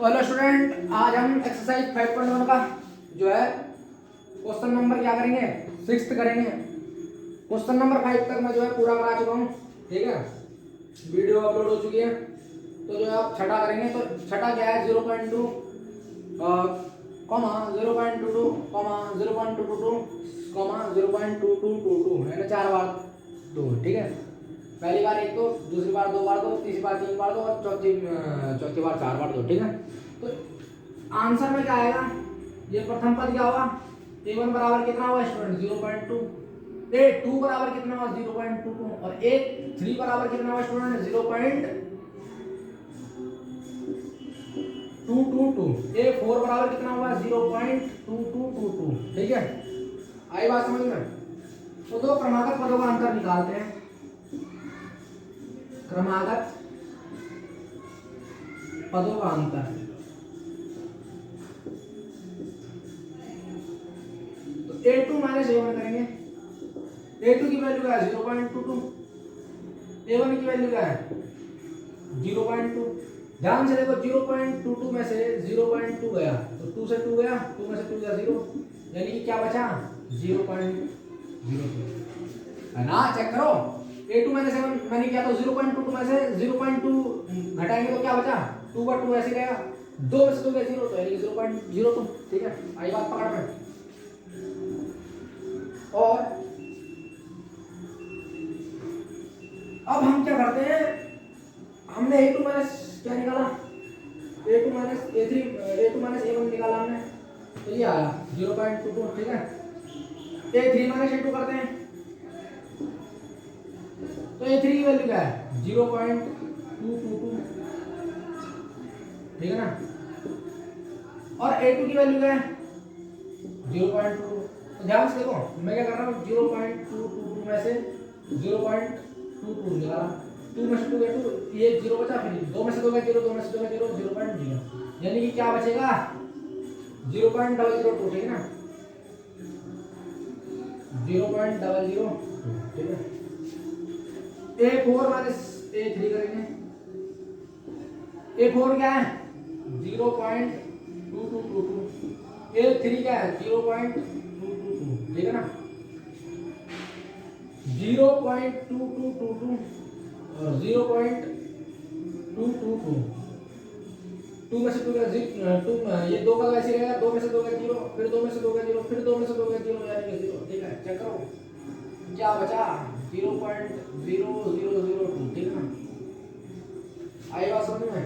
तो hello student, आज हम एक्सरसाइज 5.1 का जो है क्वेश्चन नंबर क्या करेंगे, 6th करेंगे। क्वेश्चन नंबर 5 तक मैं जो है पूरा करा चुका हूँ, ठीक है। वीडियो अपलोड हो चुकी है। तो जो है आप छठा करेंगे। तो छठा क्या है, 0.2 कॉमा 0.22 कॉमा 0.222 कॉमा 0.2222 है ना, 4 बार 2, ठीक है। पहली बार 1 2, दूसरी बार 2 बार 2, तीसरी बार 3 बार 2 और चौथी बार 4 बार 2, ठीक है। तो आंसर में क्या आएगा, ये प्रथम पद क्या होगा, a1 बराबर कितना होगा स्टूडेंट, 0.2, a2 बराबर कितना होगा 0.22 और a3 बराबर कितना होगा स्टूडेंट 0.222, a4 बराबर कितना होगा 0.2222, ठीक है। आई बात समझ में। तो दो क्रमागत पदों का अंतर निकालते हैं। क्रमागत पदों का अंतर, तो a2 माइनस a1 करेंगे। a2 की वैल्यू क्या है 0.22, a1 की वैल्यू क्या है 0.2। ध्यान से देखो, 0.22 में से 0.2 गया तो 2 से 2 गया, 2 में से 2 गया 0, यानी कि क्या बचा 0.02 है ना। चेक करो, a2 माइनस a1 मैंने किया तो 0.22 में से 0.2 घटाएंगे तो क्या बचा 2/2 ऐसे रहेगा, 2 में से 2 गया 0, तो यानी 0.02, ठीक है। आई बात पकड़ में। और अब हम क्या करते हैं, हमने a2 माइनस क्या निकाला, a2 minus a3, a2 minus a1 निकाला हमने, तो ये आया 0.22, ठीक है। a3 माइनस a2 करते हैं, तो a3 की वैल्यू क्या है 0.222, ठीक है ना। और a2 की वैल्यू क्या है 0.2। तो ध्यान से देखो, मैं क्या कर रहा हूँ 0.222 में से 0.22 निकाला, 2 में से 2 गया 2, ये 0 बचा, फिर 2 में से 2 गया 0, 2 में से 2 गया 0, 0.0, यानी कि क्या बचेगा 0.002, ठीक है ना, 0.002, ठीक है। a4 माइनस a3 करेंगे, a4 क्या है 0.2222, a3 क्या है 0.222, ठीक है ना। 0.2222 और 0.222, 2 में से 2 गया 2, ये 2 का वैसे रहेगा, 2 में से 2 गया 0, फिर 2 में से 2 गया 0, फिर 2 में से 2 गया 0, यानी कि 0, ठीक है। चेक करो क्या बचा 0.0002, ठीक है ना। आई बात समझ में।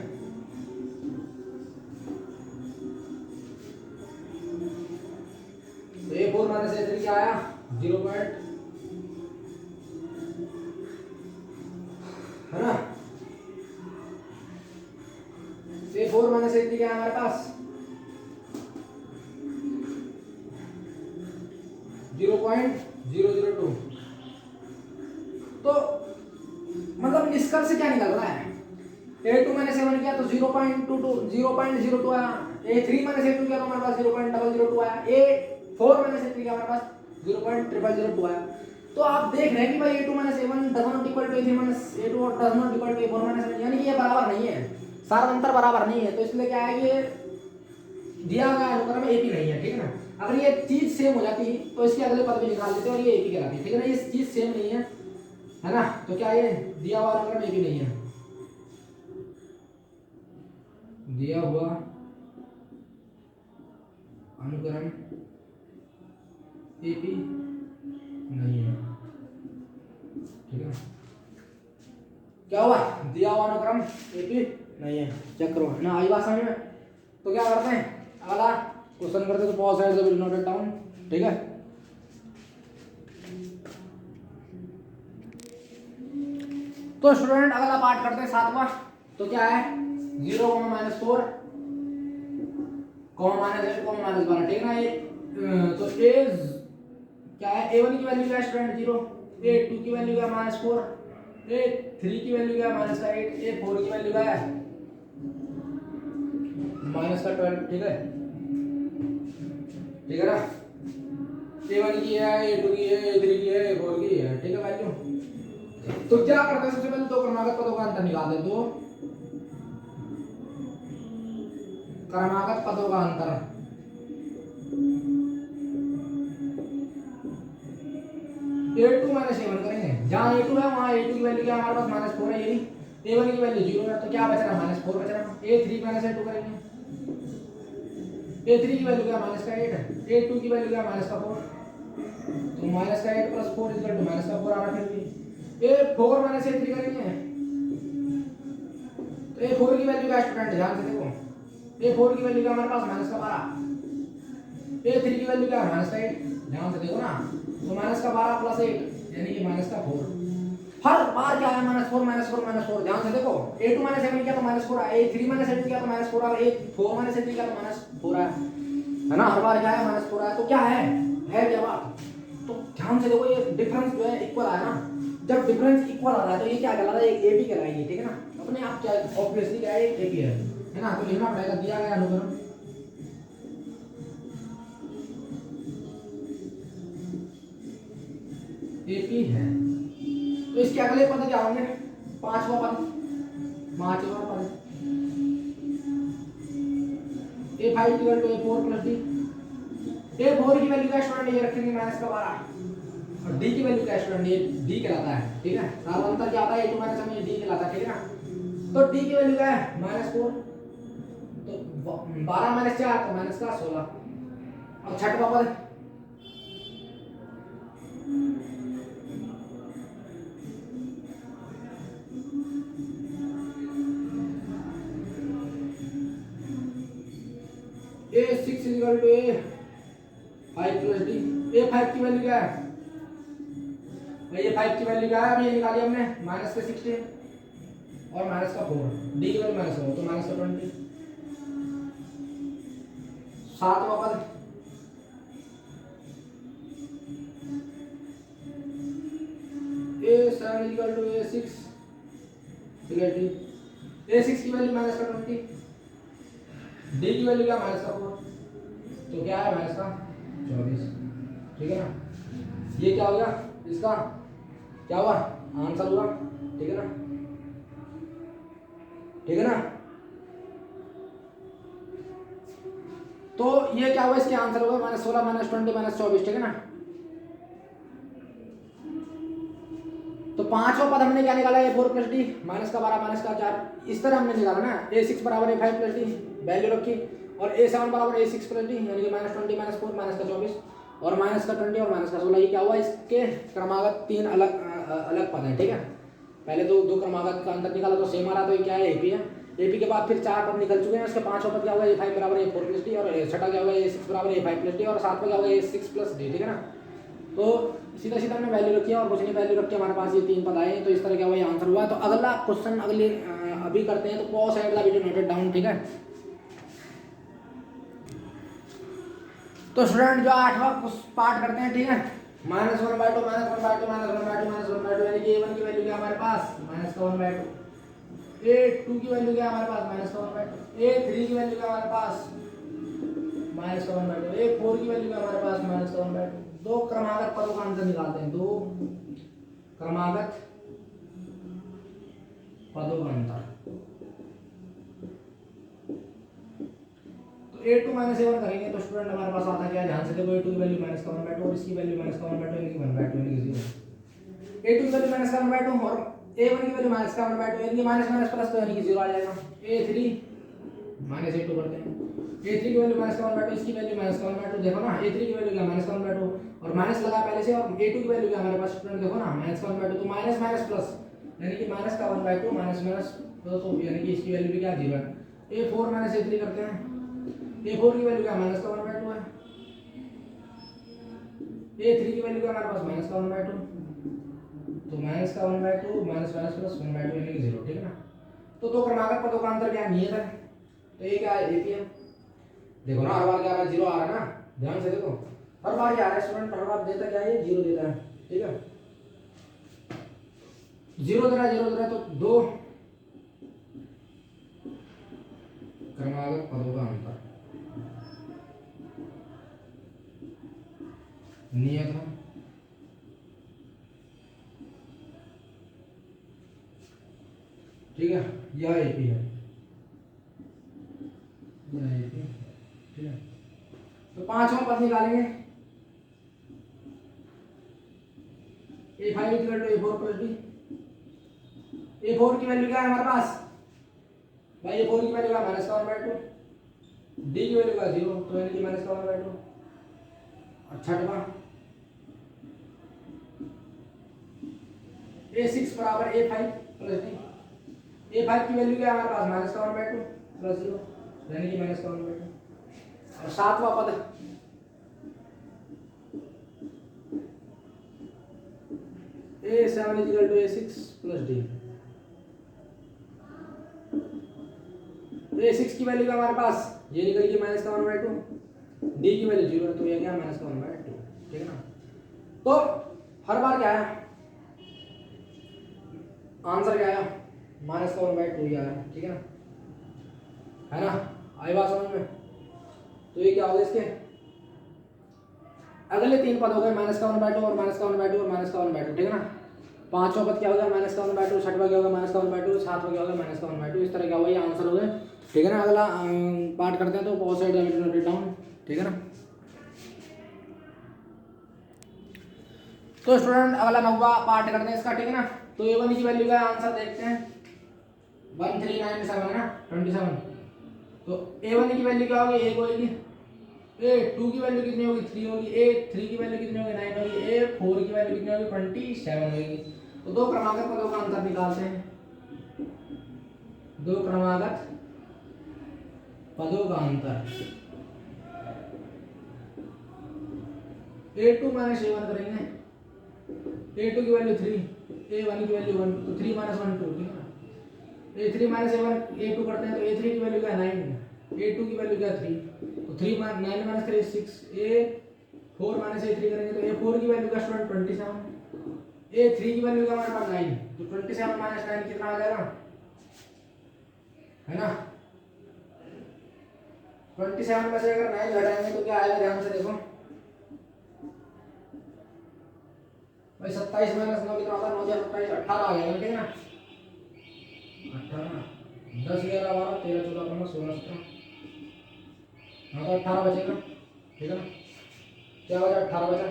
तो a4 माइनस a3 क्या आया 0 है ना, a4 माइनस a3 क्या है हमारे पास 0.002। तो मतलब निष्कर्ष क्या निकल रहा है, a2 माइनस a1 किया तो 0.02 आया, a3 माइनस a2 किया तो हमारे पास 0.002 आया, a4 माइनस a3 किया हमारे पास 0.002 आया। तो आप देख रहे हैं कि भाई a2 minus a1 does not equal to a3 minus a2 और does not equal to a4 minus a1, यानी कि ये बराबर नहीं है, सारा अंतर बराबर नहीं है। तो इसलिए क्या है, ये दिया गया अनुक्रम AP नहीं है, ठीक है ना। अगर ये चीज सेम हो जाती तो इसके अगले पद भी निकाल देते और ये AP कहलाती, ठीक है ना। ये चीज सेम नहीं है, है ना, तो क्या ये दिया हुआ अनुक्रम AP नहीं है, दिया हुआ अनुक्रम AP नहीं है, ठीक है। क्या हुआ, दिया हुआ अनुक्रम AP नहीं है, चेक करो ना। आई बात समझ में। तो क्या करते हैं, अगला क्वेश्चन करते, तो पॉज साइड से विल नोट इट डाउन, ठीक है। तो स्टूडेंट अगला पार्ट करते हैं 7वां। तो क्या है 0, -4, -8, -12, ठीक है ना। ये तो a क्या है, a1 की वैल्यू क्या है स्टूडेंट 0, a2 की वैल्यू क्या है -4, a3 की वैल्यू क्या है -8, a4 की वैल्यू क्या है -12, ठीक है, ठीक है ना। a1 की है, a2 की है, a3 की है, a4 की है, ठीक है वैल्यू। तो क्या करते हैं, सबसे पहले दो क्रमागत पदों का अंतर निकाल दें। तो क्रमागत पदों का अंतर। A2 माइनस A1 करेंगे, जहाँ A2 है वहाँ A2 की वैल्यू क्या हमारे पास -4 है, ये A1 की वैल्यू 0 है, तो क्या बच रहा है -4 बच रहा है। A3 माइनस A2 करेंगे, A3 की वैल्यू क्या -8 है, A2 की वैल्यू क्या -4, तो -8 + 4 = -4 आ रहा है। फिर A4 माइनस A3 करेंगे, तो A4 की वैल्यू क्या स्टूडेंट ध्यान से देखो, A4 की वैल्यू क्या हमारे पास -12, A3 की वैल्यू क्या -8, ध्यान से देखो ना, तो -12 + 8 यानी कि -4। हर बार क्या है -4 -4 -4, ध्यान से देखो A2 माइनस A1 क्या तो -4 है, A3 माइनस A2 क्या तो -4 और A4 माइनस A3 क्या तो -4 है ना, हर बार क्या है -4 है, तो क्या है क्या बात। तो ध्यान से देखो ये डिफरेंस जो है इक्वल है ना, जब डिफरेंस इक्वल आ रहा है तो ये क्या कहलाता है, एक AB कहलाएगी, ठीक है ना, अपने आप क्या ऑब्वियसली क्या है, एक AB है ना, तो लिखना पड़ेगा दिया गया अनुक्रम AP है। तो इसके अगले पद क्या होंगे, पांचवा पद A5 = A4 + D। A4 की वैल्यू क्या स्टूडेंट ये रखेंगे -12 और D की वैल्यू क्या स्टूडेंट ये D कहलाता है, ठीक है, सारा अंतर क्या आता है A2 माइनस में D कहलाता है, ठीक है ना। तो D की वैल्यू क्या है -4, तो 12 - 4 तो -16। और छठवां पद A6 = A5 + D। A5 की वैल्यू क्या है भाई, A5 की वैल्यू क्या है, अभी ये निकाली हमने -16 और -4, D की वैल्यू -4 तो -20। सातवां पद A7 = A6 = A6 की वैल्यू -20, D की वैल्यू क्या -4, तो क्या है -24, ठीक है ना। ये क्या हो गया, इसका क्या हुआ आंसर हुआ, ठीक है ना, ठीक है ना। तो ये क्या हुआ, इसके आंसर हुआ -16 -20 -24, ठीक है ना। तो पांचवा पद हमने क्या निकाला, A4 + D -12 -4, इस तरह हमने निकाला ना, A6 = A5 + D वैल्यू रखी, और A7 = A6 + D यानी कि -20 -4 -24 और -20 और -16। ये क्या हुआ, इसके क्रमागत तीन अलग अलग पद हैं, ठीक है। पहले दो क्रमागत का अंतर निकाला तो सेम आ रहा, तो ये क्या है AP है। AP के बाद फिर चार पद निकल चुके हैं, उसके पांचवा पद क्या होगा, A5 = A4 + D और छठा क्या होगा, A6 = A5 + D और सातवां क्या होगा, A6 + D, ठीक है ना। तो सीधा सीधा हमने वैल्यू रखी है और कुछ नहीं वैल्यू रख के हमारे पास ये तीन पद आए, तो इस तरह क्या हुआ, ये आंसर हुआ। तो अगला क्वेश्चन अभी करते हैं, तो pause and the video noted down, ठीक है। तो स्टूडेंट जो आठवां पार्ट करते हैं, ठीक है, -1/2 -1/2 -1/2 -1/2 -1/2 यानी कि A1 की वैल्यू क्या हमारे पास -1/2, A2 की वैल्यू क्या हमारे पास -1/2, A3 की वैल्यू क्या हमारे पास -1/2, A4 की वैल्यू क्या हमारे पास -1/2। दो क्रमागत पदों का अंतर निकालते हैं, दो क्रमागत पदों का अंतर। तो A2 - A1 करेंगे तो स्टूडेंट हमारे पास आता क्या है, ध्यान से देखो, A2 की वैल्यू -1/2 और इसकी वैल्यू -1/2 यानी कि 1/2 यानी कि 0। A2 की वैल्यू -1/2 और A1 की वैल्यू -1/2 यानी कि माइनस माइनस प्लस तो यानी कि 0 आ जाएगा। A3 -A2 करते हैं, A3 की वैल्यू -1/2, इसकी वैल्यू -1/2, देखो ना A3 की वैल्यू क्या -1/2 और माइनस लगा पहले से, और A2 की वैल्यू क्या हमारे पास स्टूडेंट देखो ना -1/2, तो माइनस माइनस प्लस यानी कि -1/2 माइनस माइनस तो यानी कि इसकी वैल्यू भी क्या 0 है। A4 - A3 करते हैं, A4 की वैल्यू क्या -1/2 है, A3 की वैल्यू क्या हमारे पास -1/2, तो -1/2 माइनस माइनस प्लस 1/2 यानी कि 0, ठीक है ना। तो दो क्रमागत पदों का अंतर क्या नियत है, तो ये क्या है AP है। देखो ना हर बार क्या आ रहा है, 0 आ रहा है ना, ध्यान से देखो, हर बार क्या आ रहा है स्टूडेंट, हर बार देता क्या है, 0 देता है, ठीक है, 0 दे रहा है, 0 दे रहा है, तो दो क्रमागत पदों का अंतर नियत है, ठीक है, यह AP है। ठीक है, तो पांचवा पद निकालेंगे A5 equal to A4 plus D। A4 की वैल्यू क्या है हमारे पास भाई, A4 की वैल्यू क्या है -1/2, D की वैल्यू क्या 0, तो यानी कि -1/2। और छठवा A6 बराबर A5 प्लस D। A5 की वैल्यू क्या है हमारे पास -1/2 प्लस 0, यानी कि -1/2। और सातवां पद A7 equal to A6 plus D। A6 की वैल्यू क्या हमारे पास, ये निकल गई -1/2, D की वैल्यू 0 है, तो ये क्या -1/2, ठीक है ना। तो हर बार क्या है आंसर, क्या है -1/2 ही आया, ठीक है ना, है ना। आई बात समझ में। तो ये क्या होगा, इसके अगले तीन पद हो गए -1/2 और -1/2 और -1/2, ठीक है ना। पांचवा पद क्या होगा -1/2, छठवा क्या होगा -1/2, सातवां क्या होगा -1/2। इस तरह क्या होगा, ये आंसर हो गए, ठीक है ना। अगला पार्ट करते हैं, तो बहुत साइड नोट डाउन, ठीक है ना। तो स्टूडेंट अगला 9वां पार्ट करते हैं इसका, ठीक है ना। तो A1 की वैल्यू का आंसर देखते हैं 1397 है ना 27। तो A1 की वैल्यू क्या होगी, 1 होगी। A2 की वैल्यू कितनी होगी, 3 होगी। A3 की वैल्यू कितनी होगी, 9 होगी। A4 की वैल्यू कितनी होगी, 27 होगी। तो दो क्रमागत पदों का अंतर निकालते हैं, दो क्रमागत पदों का अंतर। A2 माइनस A1 करेंगे, A2 की वैल्यू 3, A1 की वैल्यू 1, तो 3 माइनस 1 2, ठीक है ना। A3 माइनस A1 A2 करते हैं, तो A3 की वैल्यू क्या है 9, A2 की वैल्यू क्या है 3, तो 3 9 माइनस 3 6। A4 माइनस A3 करेंगे, तो A4 की वैल्यू का स्टूडेंट 27, A3 की वैल्यू क्या हमारे पास 9, तो 27 माइनस 9 कितना आ जाएगा, है ना। 27 में से अगर 9 घटाएंगे तो क्या आएगा, ध्यान से देखो भाई। 27 माइनस 9 कितना होता है, 9 या 27 18 आ जाएगा, ठीक है ना। 18 10 11 12 13 14 15 16 17, हाँ तो 18 बचेगा, ठीक है ना। क्या बचा, 18 बचा।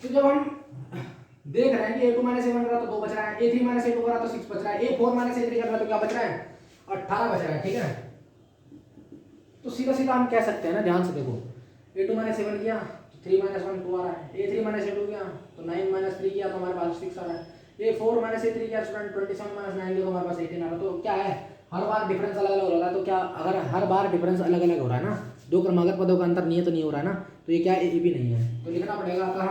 तो जब हम देख रहे हैं कि A2 माइनस A1 करा तो 2 बच रहा है, A3 माइनस A2 करा तो 6 बच रहा है, A4 माइनस A3 कर रहा तो क्या बच रहा है, 18 बच रहा है, ठीक है। तो सीधा सीधा हम कह सकते हैं ना, ध्यान से देखो, A2 माइनस A1 किया तो 3 माइनस 1 2 आ रहा है, A3 माइनस A2 किया तो 9 माइनस 3 किया तो हमारे पास 6 आ रहा है, A4 माइनस A3 किया स्टूडेंट 27 माइनस 9 किया तो हमारे पास 18 आ रहा है। तो क्या है, हर बार डिफरेंस अलग अलग हो रहा है। तो क्या अगर हर बार डिफरेंस अलग अलग हो रहा है ना, दो क्रमागत पदों का अंतर नियत नहीं हो रहा है ना, तो ये क्या है, ए भी नहीं है। तो लिखना पड़ेगा अतः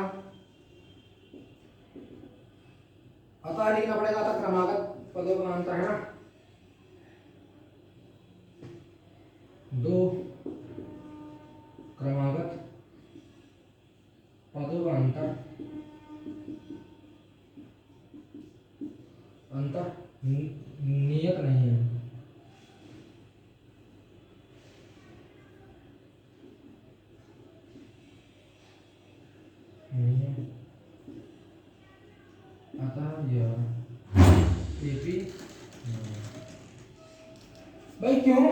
लिखना पड़ेगा अतः क्रमागत पदों का अंतर, है ना, दो क्रमागत पदों का अंतर नियत नहीं है। अतः यह एपी भाई क्यों,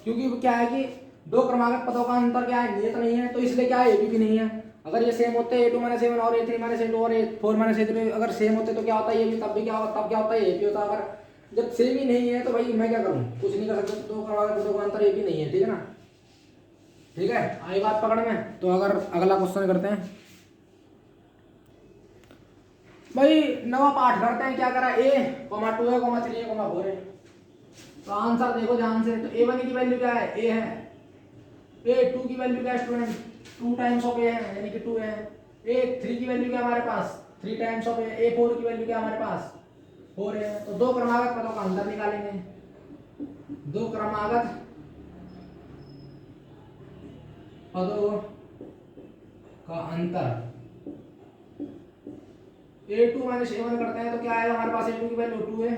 क्योंकि क्या है कि दो क्रमागत पदों का अंतर क्या है, नियत नहीं है, तो इसलिए क्या है, एपी भी नहीं है। अगर ये सेम होते A2 माइनस A1 और A3 माइनस A2 और A4 माइनस A3 अगर सेम होते तो क्या होता है, ये भी तब भी क्या होता, तब क्या होता है, एपी होता। अगर जब सेम ही नहीं है तो भाई मैं क्या करूं, कुछ नहीं कर सकता। दो क्रमागत पदों का अंतर एपी नहीं है, ठीक है ना। ठीक है, आई बात पकड़ में। तो अगर अगला क्वेश्चन करते हैं भाई, नवा पाठ करते हैं। क्या करा, A, 2 है, 3 है, 4 है। तो आंसर देखो ध्यान से। तो A1 की वैल्यू क्या है, A है। A2 की वैल्यू क्या है स्टूडेंट, 2 टाइम्स ऑफ A है, यानी कि 2 है। A3 की वैल्यू क्या हमारे पास, 3 टाइम्स ऑफ A। A4 की वैल्यू क्या हमारे पास, 4 है। तो दो क्रमागत पदों का अंतर निकालेंगे, दो क्रमागत पदों का अंतर। A2 माइनस A1 करते हैं तो क्या आएगा हमारे पास, A2 की वैल्यू 2 है,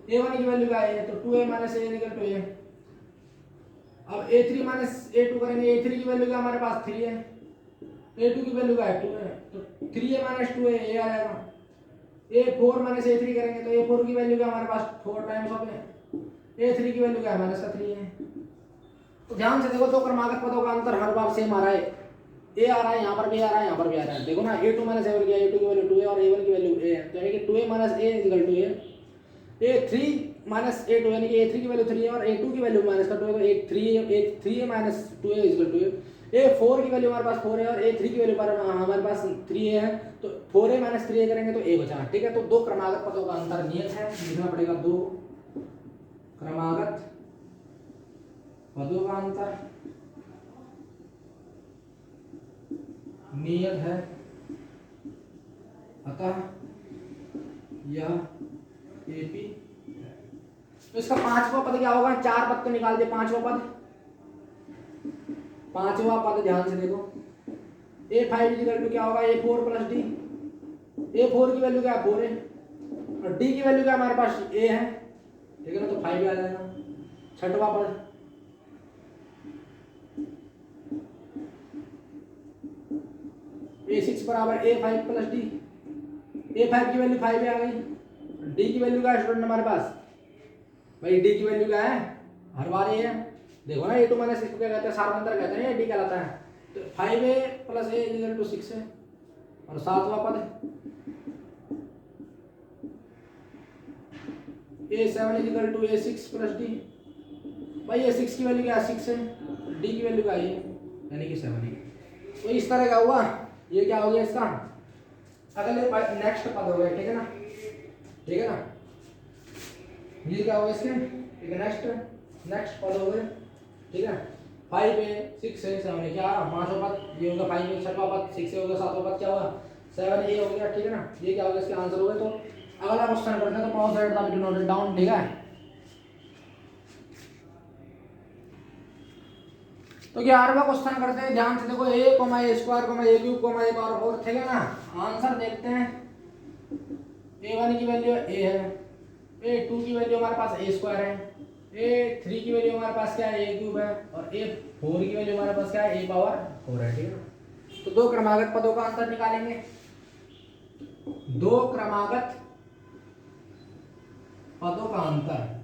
A1 की वैल्यू क्या है, तो 2A माइनस A निकल 2A। अब A3 माइनस A2 करेंगे, A3 की वैल्यू क्या हमारे पास 3 है, A2 की वैल्यू क्या है 2 है, तो 3a माइनस 2a ये आ जाएगा। A4 माइनस A3 करेंगे तो A4 की वैल्यू क्या हमारे पास 4 टाइम्स ऑफ A3 की वैल्यू क्या है माइनस का 3 है। तो ध्यान से देखो, दो क्रमागत पदों का अंतर हर बार सेम आ रहा है। ए आ रहा है, यहाँ पर भी आ रहा है, यहाँ पर भी आ रहा है। देखो ना, A2 माइनस A1 क्या है, A2 की वैल्यू 2 है और A1 की वैल्यू A है, तो यानी कि 2a minus A equal to A। A3 minus A2 यानी कि A3 की वैल्यू 3 है और A2 की वैल्यू माइनस का 2 है, तो A3 minus 2a equal to A। A4 की वैल्यू हमारे पास 4 है और A3 की वैल्यू हमारे पास 3a है, तो 4a माइनस 3a करेंगे तो A बचा। ठीक है, तो दो क्रमागत पदों का अंतर नियत है, लिखना पड़ेगा दो क्रमागत पदों का अंतर नियत है, अतः यह AP। तो इसका पांचवा पद क्या होगा, चार पद तो निकाल दे, पांचवा पद ध्यान से देखो, A5 इक्वल टू क्या होगा, A4 प्लस D। A4 की वैल्यू क्या है 4 है और D की वैल्यू क्या हमारे पास A है, ठीक है ना, तो 5 आ जाएगा। छठवां पद A6 बराबर A5 प्लस D। A5 की वैल्यू 5 आ गई, D की वैल्यू क्या है स्टूडेंट हमारे पास, भाई D की वैल्यू क्या है, हर बार ये है। देखो ना, A2 माइनस इसको क्या कहते हैं, सार्वंतर कहते हैं, D कहलाता है। तो 5a plus A equal to 6 है। और सातवां पद A7 equal to A6 plus D। भाई A6 की वैल्यू क्या है 6 है, D की वैल्यू क्या है यानी कि 7 है। तो इस तरह का हुआ, ये क्या हो गया इसका अगले नेक्स्ट पद हो गए, ठीक है ना, ठीक है ना, ये क्या होगा इसके, ठीक है, नेक्स्ट पद हो गए, ठीक है। 5a 6 है 7 है, क्या पांचवा पद ये होगा 5a, छठवां पद 6 है होगा, सातवां पद क्या होगा 7a हो गया, ठीक है ना। ये क्या होगा इसके आंसर हो गए। तो अगला क्वेश्चन करते हैं, तो pause right the note it down, ठीक है। तो 11वां क्वेश्चन करते हैं, ध्यान से देखो, a, a square, a cube, a power 4, ठीक है ना। आंसर देखते हैं, a1 की वैल्यू a है, a2 की वैल्यू हमारे पास a स्क्वायर है, A3 की वैल्यू हमारे पास क्या है A क्यूब है और A4 की वैल्यू हमारे पास क्या है A पावर 4 है, ठीक है ना। तो दो क्रमागत पदों का अंतर निकालेंगे, दो क्रमागत पदों का अंतर।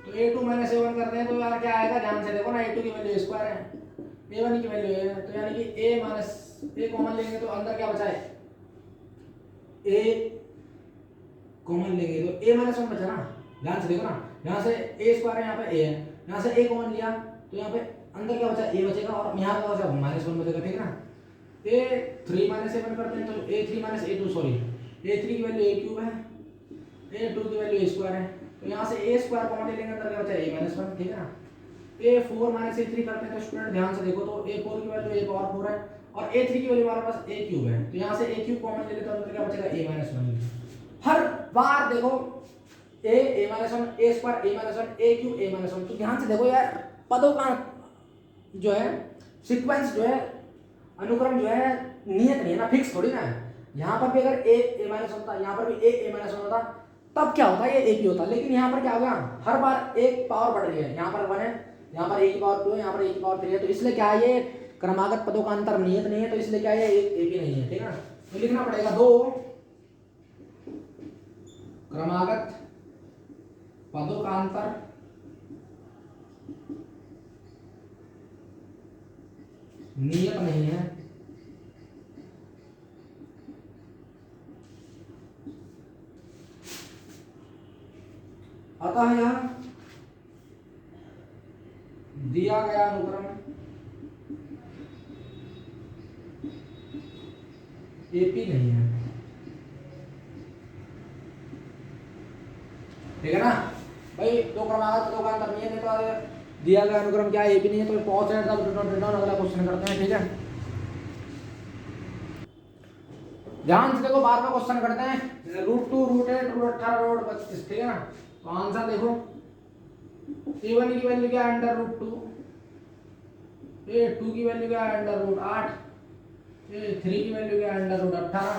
तो A2 माइनस A1 करते हैं तो यार क्या आएगा, ध्यान से देखो ना, A2 की वैल्यू A स्क्वायर है, A1 की वैल्यू A है, तो यानी कि A माइनस A कॉमन लेंगे तो अंदर क्या बचा है A कॉमन लेंगे तो A माइनस 1 बचा ना। ध्यान से देखो ना, यहाँ से A स्क्वायर है, यहाँ पे A है, यहाँ से A कॉमन लिया तो यहाँ पे अंदर क्या बचा A बचेगा और यहाँ क्या बचा माइनस 1 बचेगा, ठीक है ना। A3 माइनस A1 करते हैं तो A3 minus A2 sorry A3 की वैल्यू A क्यूब है, A2 की वैल्यू A स्क्वायर है, तो यहाँ से A स्क्वायर कॉमन ले लेंगे अंदर क्या बचा A माइनस 1, ठीक है ना। A4 माइनस A3 करते हैं तो स्टूडेंट ध्यान से देखो, तो A4 की वैल्यू A पावर 4 है और A3 की वैल्यू हमारे पास A क्यूब है, तो यहाँ से A क्यूब कॉमन ले लेते हैं तो अंदर क्या बचेगा A माइनस 1। हर बार देखो A minus 1, A square A minus 1, A cube A minus 1। तो ध्यान से देखो यार, पदों का जो है सीक्वेंस जो है, अनुक्रम जो है नियत नहीं है ना, फिक्स थोड़ी ना है। यहाँ पर भी अगर A माइनस होता, यहाँ पर भी A माइनस होता, तब क्या होता है ये A होता, लेकिन यहाँ पर क्या हो गया, हर बार एक पावर बढ़ रही है, यहाँ पर 1 है, यहाँ पर A की पावर 2 है, यहाँ पर A की पावर 3 है, तो इसलिए क्या है ये क्रमागत पदों का अंतर नियत नहीं है, तो इसलिए क्या है एक ही नहीं है, ठीक है ना। तो लिखना पड़ेगा दो क्रमागत पदों का अंतर नियत नहीं है, अतः यह दिया गया अनुक्रम एपी नहीं है, ठीक है ना भाई। दो क्रमागत पदों का अंतर नियत है, तो दिया गया अनुक्रम क्या है एपी नहीं है, तो पॉज एट द डाउन अगला क्वेश्चन करते हैं, ठीक है। ध्यान से देखो, 12वां क्वेश्चन करते हैं, √2 √8 √18 √32, ठीक है ना। तो आंसर देखो, A1 की वैल्यू क्या है √2, A2 की वैल्यू क्या है √8, A3 की वैल्यू क्या है √18,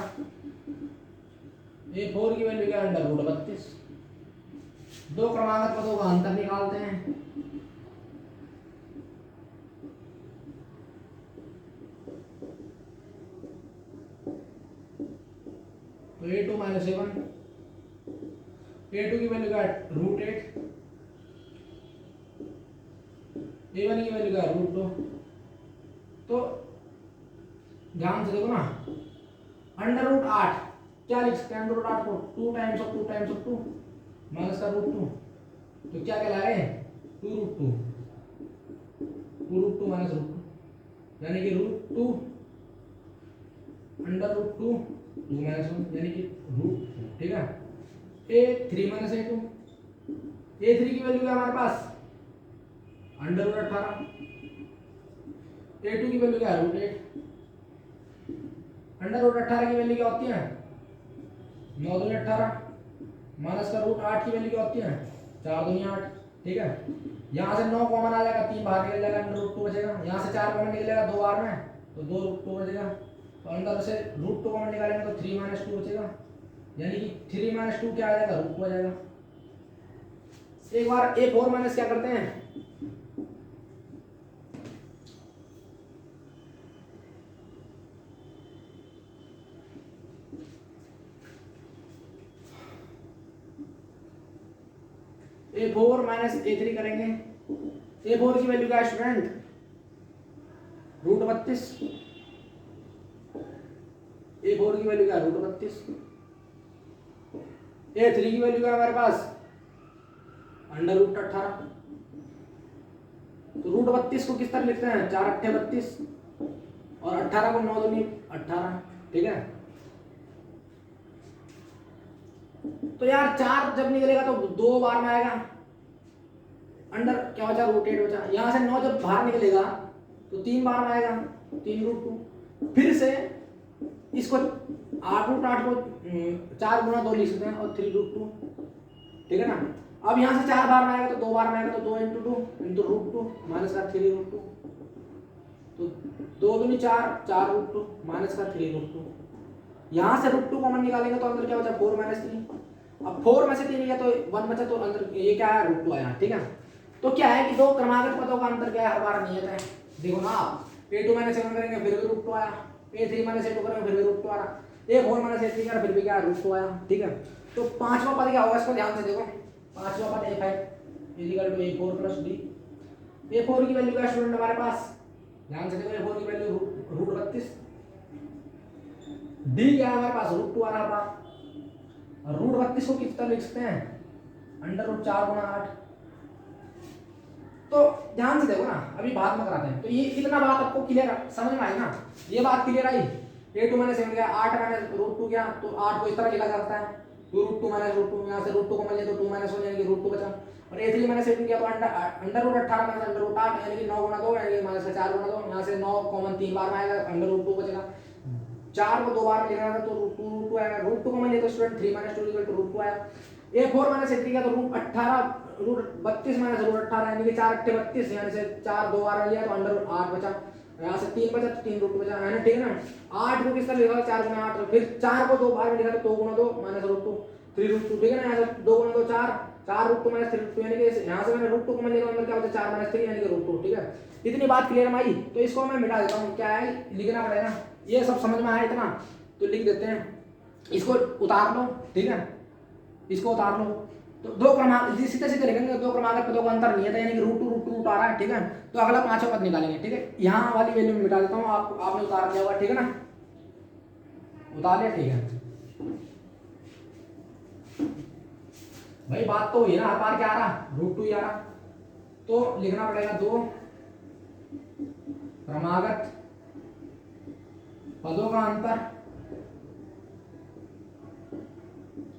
A4 की वैल्यू क्या है √32। दो क्रमागत पदों का अंतर निकालते हैं, A2 माइनस A1, A2 की वैल्यू क्या है √8, A1 की वैल्यू क्या है √2। तो ध्यान से देखो ना, √8 क्या लिख सकते हैं, √8 को 2 times of 2 times of 2 minus का √2, तो क्या कहला रहे 2√2, 2√2 माइनस √2 यानी कि √2 √2 2 माइनस 1 यानी कि √2, ठीक है। A3 माइनस A2, A3 की वैल्यू क्या हमारे पास √18, A2 की वैल्यू क्या है √8, √18 की वैल्यू क्या होती है 9 दूनी 18 माइनस का √8 की वैल्यू क्या होती है 4 दूनी 8, ठीक है। यहाँ से 9 कॉमन आ जाएगा, 3 बाहर निकल जाएगा, √2 बचेगा। यहाँ से 4 कॉमन निकलेगा 2 बार में, तो 2 √2 बचेगा। तो अंदर से √2 कॉमन निकालेंगे तो 3 माइनस 2 बचेगा, यानी कि 3 माइनस 2 क्या आ जाएगा √2 आ जाएगा। एक बार A4 माइनस क्या करते हैं, A4 माइनस A3 करेंगे। A4 की वैल्यू क्या है स्टूडेंट √32, A4 की वैल्यू क्या है √32, A3 की वैल्यू क्या है हमारे पास √18। तो √32 को किस तरह लिखते हैं 4 8 32 और 18 को 9 दूनी 18, ठीक है। तो यार 4 जब निकलेगा तो 2 बार में आएगा, अंडर क्या बचा √8 बचा। यहाँ से 9 जब बाहर निकलेगा तो 3 बार में आएगा, 3 √2। फिर से इसको 8 को 4 गुना 2 लिख सकते हैं और 3 √2, ठीक है ना। अब यहाँ से 4 बार में आएगा तो 2 बार में आएगा, तो 2 × 2 × √2 माइनस का 3 √2, तो 2 दूनी 4 4 √2 माइनस का 3 √2। यहाँ से √2 कॉमन निकालेंगे तो अंदर क्या बचा 4 माइनस 3। अब 4 में से 3 गया तो 1 बचा, तो अंदर ये क्या है √2 आया, ठीक है। तो क्या है कि दो क्रमागत पदों का अंतर क्या है हर बार नियत है। देखो ना आप A2 माइनस A1 करेंगे फिर भी √2 आया, A3 माइनस A2 करेंगे फिर भी √2 आ रहा, A4 माइनस A3 करेंगे फिर भी क्या √2 आया, ठीक है। तो पांचवा पद क्या होगा इसको ध्यान से देखो, पांचवा पद A5 equal to A4 plus D। A4 की वैल्यू क्या है स्टूडेंट हमारे पास, ध्यान से देखो A4 की वैल्यवैल्यू √32, D क्या है हमारे पास √2 आ रहा था। √32 को किस तरह लिख सकते हैं √4 गुना 8। तो ध्यान से देखो ना, अभी बात में कराते हैं। तो ये इतना बात आपको क्लियर समझ में आई ना, ये बात clear I. A2 minus A1 गया 8 माइनस √2 गया, तो 8 को इस तरह लिखा जा सकता है 2√2 माइनस √2, यहाँ से √2 को मिल जाए तो 2 माइनस 1 यानी कि √2 बचा। और A3 माइनस A2 गया तो √18 माइनस √8 यानी कि 9 गुना 2 यानी कि माइनस का 4 गुना 2, यहाँ से 9 कॉमन 3 बार में आएगा, √2 बचेगा। 4 को 2 बार में लिखना था तो √2 आएगा, √2 को मिल जाए तो स्टूडेंट 3 माइनस 2 इक्वल टू √2 आया। A4 माइनस A3 का तो √18 √32 माइनस √18 यानी कि 4 8 32, यहाँ से 4 2 बार लिया तो √8 बचा, यहाँ से 3 बचा तो 3 √2 बचा है ना, ठीक है ना। 8 को किस तरह लिखा 4 गुना 8, फिर 4 को 2 बार में लिखा तो 2 गुना 2 माइनस √2 3 √2, ठीक है ना। यहाँ से 2 गुना 2 4 4 √2 माइनस 3 √2 यानी कि यहाँ से मैंने √2 को मैं ले रहा हूँ, अंदर क्या होता है 4 माइनस 3 यानी कि √2, ठीक है। इतनी बात क्लियर में आई, तो इसको मैं मिटा देता हूँ, क्या है लिखना पड़ेगा, ये सब समझ में आया इतना तो लिख देते हैं, इसको उतार लो, ठीक है, इसको उतार लो। तो दो क्रमांक सीधे सीधे लिखेंगे, दो क्रमांक पदों का अंतर नियत है यानी कि √2 आ रहा है, ठीक है। तो अगला पांचवा पद निकालेंगे, ठीक है। यहाँ वाली वैल्यू में मिटा देता हूँ, आपने उतार दिया होगा, ठीक है ना, उतार लिया, ठीक है भाई। बात तो हुई ना, हर बार क्या आ रहा √2 ही आ रहा, तो लिखना पड़ेगा दो क्रमागत पदों का अंतर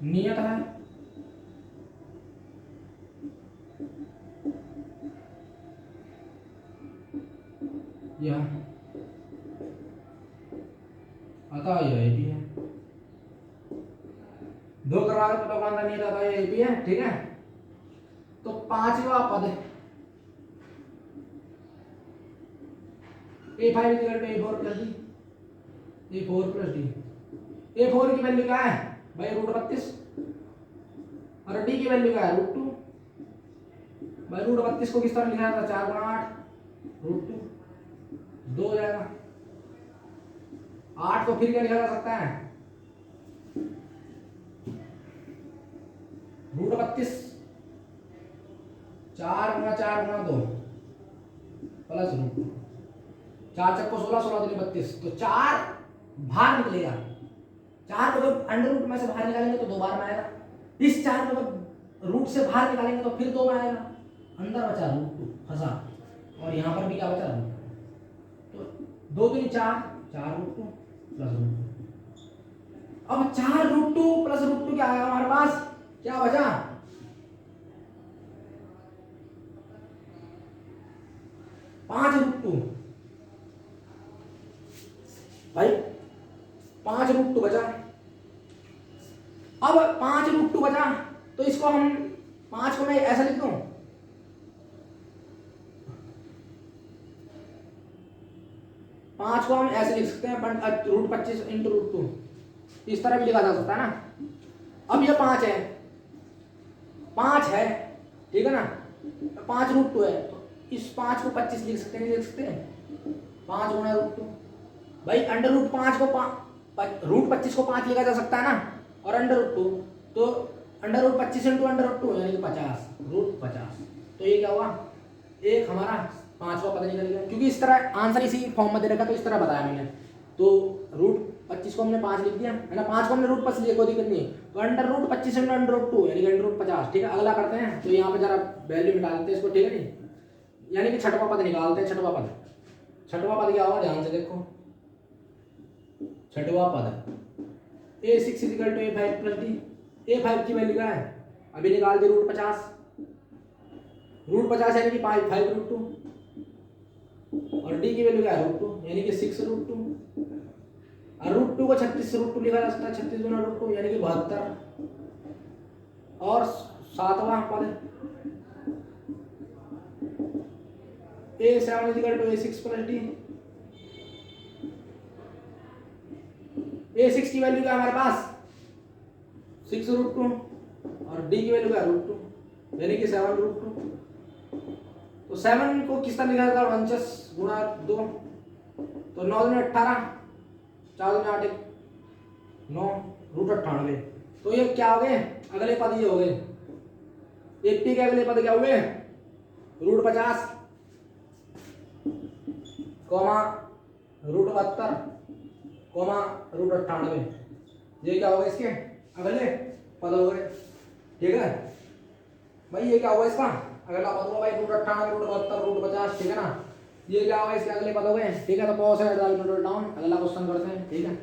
नियत है यह, अतः यह भी है। दो क्रमागत पदों का अंतर नियत अतः यह भी है, ठीक है। तो पांचवा पद A5 equal to A4 plus D, A4 plus D। A4 की वैल्यू क्या है भाई √32 और D की वैल्यू क्या है √2 भाई। √32 को किस तरह लिखा था 4 गुना 8 √2 2 हो जाएगा। 8 को फिर क्या लिखा जा सकता है 32, 4 × 4 × 2 प्लस रूट 4 चक्को 16, 16 दूनी 32, तो 4 बाहर निकलेगा। 4 को जब अंडर रूट में से बाहर निकालेंगे तो 2 बार में आएगा। इस 4 को जब रूट से बाहर निकालेंगे तो फिर 2 में आएगा। अंदर बचा रूट 2 फंसा, और यहाँ पर भी क्या बचा रूट 2, तो 2 दूनी 4, 4 रूट 2 प्लस रूट 2। अब 4 रूट 2 प्लस रूट 2 क्या आएगा हमारे पास, क्या बचा 5 रूट 2। भाई 5 रूट 2 बचा। अब 5 रूट 2 बचा तो इसको हम 5 को मैं ऐसा लिख दूं, 5 को हम ऐसे लिख सकते हैं रूट 25 इंटू रूट 2, इस तरह भी लिखा जा सकता है ना। अब ये 5 है, 5 है, ठीक है ना, 5 रूट 2 है, तो इस 5 को 25 लिख सकते हैं, नहीं लिख सकते 5 गुणा रूट 2। भाई अंडर रूट 5 को रूट 25 को 5 लिखा जा सकता है ना, और अंडर रूट 2 तो under root 25 into under root 2 यानी कि 50 रूट 50। तो ये क्या हुआ, एक हमारा 5वां पद निकल गया, क्योंकि इस तरह आंसर इसी फॉर्म में दे रखा तो इस तरह बताया मैंने। तो रूट 25 को हमने 5 लिख दिया है ना, 5 को हमने रूट 25 लिया, कोई दिक्कत नहीं है। तो under root 25 into under root 2 यानी कि अंडर रूट 50। ठीक है, अगला करते हैं। तो यहाँ पे जरा वैल्यू मिटा देते हैं इसको, ठीक है नहीं, यानी कि छठवां पद निकालते हैं। छठवां पद क्या होगा, ध्यान से देखो। छठवां पद a6 = a5 + d। a5 की वैल्यू क्या है, अभी निकाल दी रूट 50 यानी कि 5 रूट 2, और d की वैल्यू क्या है रूट 2 यानी कि 6 रूट 2, और रूट 2 को 36 से रूट 2 लिखा जा सकता है, 36 गुना रूट 2 यानी कि 72। और 7वां पद a7 = a6 + d। a6 की वैल्यू क्या है हमारे पास 6 रूट 2, और d की वैल्यू क्या है रूट 2 यानी कि 7 रूट 2। तो 7 को किस तरह लिखा जाता है, 49 गुणा 2, तो 9 दूनी 18, 4 दूनी 8, 9 रूट 98। तो ये क्या हो गए, अगले पद ये हो गए 80 के अगले पद क्या हुए, root 50 comma root 72 comma root 98। ये क्या होगा, इसके अगले पद हो गए। ठीक है भाई, ये क्या होगा इसका अगला पद होगा भाई, रूट 98 रूट 72 रूट 50। ठीक है ना, ये क्या होगा इसके अगले पद हो गए। ठीक है, तो पॉज है, डाउन, अगला क्वेश्चन करते हैं। ठीक है।